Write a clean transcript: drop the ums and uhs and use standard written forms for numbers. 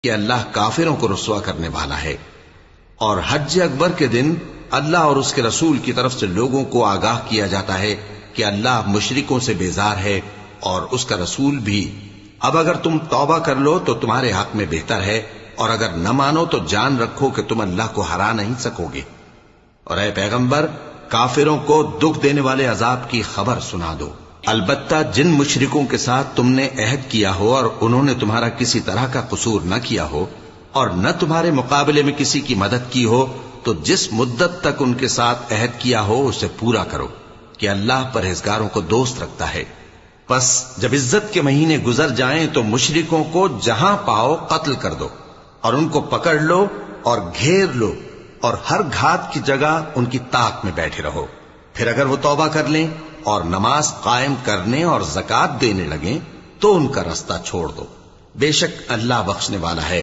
کہ اللہ کافروں کو رسوا کرنے والا ہے۔ اور حج اکبر کے دن اللہ اور اس کے رسول کی طرف سے لوگوں کو آگاہ کیا جاتا ہے کہ اللہ مشرکوں سے بیزار ہے اور اس کا رسول بھی۔ اب اگر تم توبہ کر لو تو تمہارے حق میں بہتر ہے، اور اگر نہ مانو تو جان رکھو کہ تم اللہ کو ہرا نہیں سکو گے۔ اور اے پیغمبر، کافروں کو دکھ دینے والے عذاب کی خبر سنا دو۔ البتہ جن مشرکوں کے ساتھ تم نے عہد کیا ہو اور انہوں نے تمہارا کسی طرح کا قصور نہ کیا ہو اور نہ تمہارے مقابلے میں کسی کی مدد کی ہو، تو جس مدت تک ان کے ساتھ عہد کیا ہو اسے پورا کرو کہ اللہ پرہیزگاروں کو دوست رکھتا ہے۔ پس جب عزت کے مہینے گزر جائیں تو مشرکوں کو جہاں پاؤ قتل کر دو، اور ان کو پکڑ لو اور گھیر لو، اور ہر گھات کی جگہ ان کی طاق میں بیٹھے رہو۔ پھر اگر وہ توبہ کر لیں اور نماز قائم کرنے اور زکوٰۃ دینے لگیں تو ان کا رستہ چھوڑ دو، بے شک اللہ بخشنے والا ہے